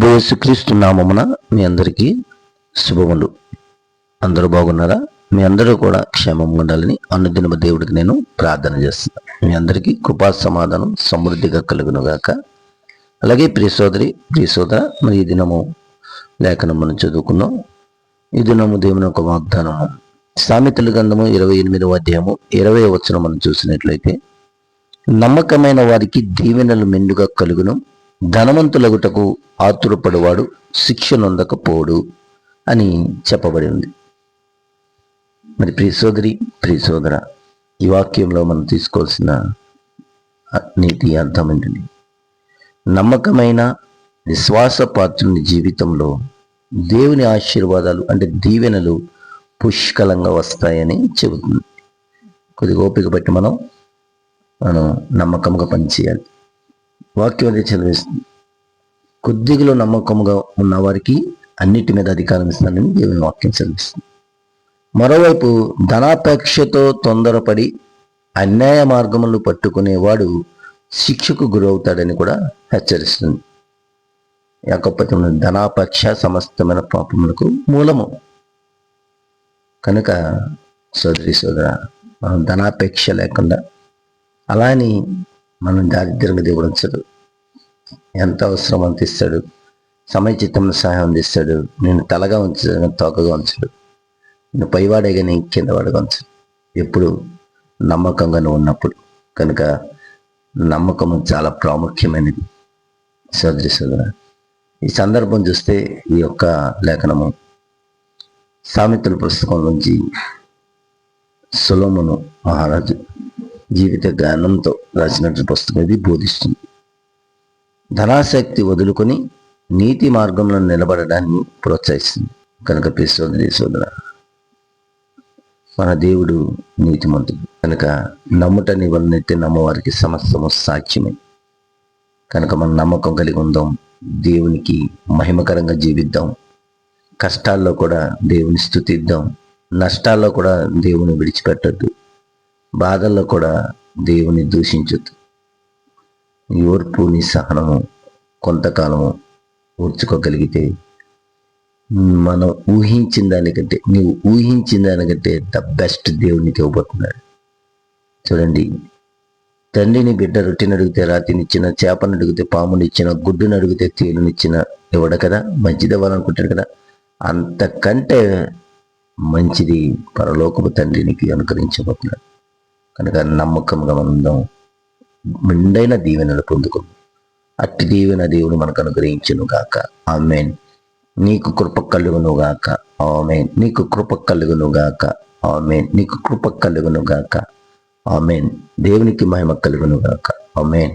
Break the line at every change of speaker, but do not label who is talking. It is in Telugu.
ప్రభు యేసుక్రీస్తు నామమున మీ అందరికీ శుభములు. అందరూ బాగున్నారా? మీ అందరూ కూడా క్షేమంగా ఉండాలని అనుదిన దేవుడికి నేను ప్రార్థన చేస్తున్నాను. మీ అందరికీ కృపా సమాధానం సమృద్ధిగా కలుగును గాక. అలాగే ప్రియ సోదరి ప్రియ సోదర, మరి ఈ దినము లేఖనం మనం చదువుకున్నాం. ఈ దినము దేవుని యొక్క వాగ్దానము సామెతల గ్రంథము 28వ అధ్యాయము 20వ వచనం మనం చూసినట్లయితే, నమ్మకమైన వారికి దీవెనలు మెండుగా కలుగును, ధనవంతులగుటకు ఆతురపడువాడు శిక్ష నొందకపోడు అని చెప్పబడి ఉంది. మరి ప్రియ సోదరి ప్రియ సోదర, ఈ వాక్యంలో మనం తీసుకోవాల్సిన నీతి అర్థం ఏంటండి? నమ్మకమైన విశ్వాసపాత్రుని జీవితంలో దేవుని ఆశీర్వాదాలు అంటే దీవెనలు పుష్కలంగా వస్తాయని చెబుతుంది. కొద్దిగా ఓపిక బట్టి మనం నమ్మకంగా పనిచేయాలి. వాక్యం అదే చదివిస్తుంది. కొద్దిగలో నమ్మకంగా ఉన్న వారికి అన్నిటి మీద అధికారం ఇస్తానని దేవుని వాక్యం చదివిస్తుంది. మరోవైపు ధనాపేక్షతో తొందరపడి అన్యాయ మార్గములు పట్టుకునేవాడు శిక్షకు గురవుతాడని కూడా హెచ్చరిస్తుంది. యాకోబు ధనాపేక్ష సమస్తమైన పాపములకు మూలము. కనుక సోదరి సోదర, మనం ధనాపేక్ష లేకుండా అలాని మనం దారిద్ర్యంగా దేవుడు ఉంచడు. ఎంత అవసరం అంత ఇస్తాడు. సమయచిత్తమైన సహాయం అందిస్తాడు. నేను తలగా ఉంచాడు, తోకగా ఉంచడు. నేను పైవాడే కానీ కిందవాడుగా ఉంచడు. ఎప్పుడు నమ్మకంగా నువ్వు ఉన్నప్పుడు. కనుక నమ్మకము చాలా ప్రాముఖ్యమైనది సోదరి సోదర. ఈ సందర్భం చూస్తే ఈ యొక్క లేఖనము సామెతల పుస్తకం నుంచి సొలొమోను మహారాజు జీవిత జ్ఞానంతో రాసినటువంటి పుస్తకం ఇది బోధిస్తుంది. ధనాసక్తి వదులుకొని నీతి మార్గంలో నిలబడడాన్ని ప్రోత్సహిస్తుంది. కనుక ప్రియ సోదరి సోదర, మన దేవుడు నీతిమంతుడు. కనుక నమ్ముట నివలనైతే నమ్మవారికి సమస్తము సాక్ష్యమే. కనుక మనం నమ్మకం కలిగి ఉందాం, దేవునికి మహిమకరంగా జీవిద్దాం. కష్టాల్లో కూడా దేవుని స్తుతిద్దాం, నష్టాల్లో కూడా దేవుని విడిచిపెట్టద్దు, బాధల్లో కూడా దేవుని దూషించొద్దు. ఈ ఓర్పు నీ సహనము కొంతకాలము ఓర్చుకోగలిగితే మనం ఊహించిన దానికంటే నీవు ఊహించిన దానికంటే ద బెస్ట్ దేవునికి ఇవ్వబోతున్నాడు. చూడండి, తండ్రిని బిడ్డ రొట్టెని అడిగితే రాతినిచ్చిన, చేపను అడిగితే పామునిచ్చిన, గుడ్డును అడిగితే తేలునిచ్చిన ఇవ్వడు కదా, మంచిది ఇవ్వాలనుకుంటాడు కదా. అంతకంటే మంచిది పరలోకపు తండ్రికి అనుకరించబోతున్నాడు. కనుక నమ్మకంగా ఉందాం, మెండైన దీవెనలు పొందుకుందాం. అట్టి దీవెన దేవుడు మనకు అనుగ్రహించును గాక. ఆమేన్. నీకు కృప కలుగును గాక. ఆమేన్. నీకు కృప కలుగును గాక. ఆమేన్. నీకు కృప కలుగును గాక. ఆమేన్. దేవునికి మహిమ కలుగును గాక. ఆమేన్.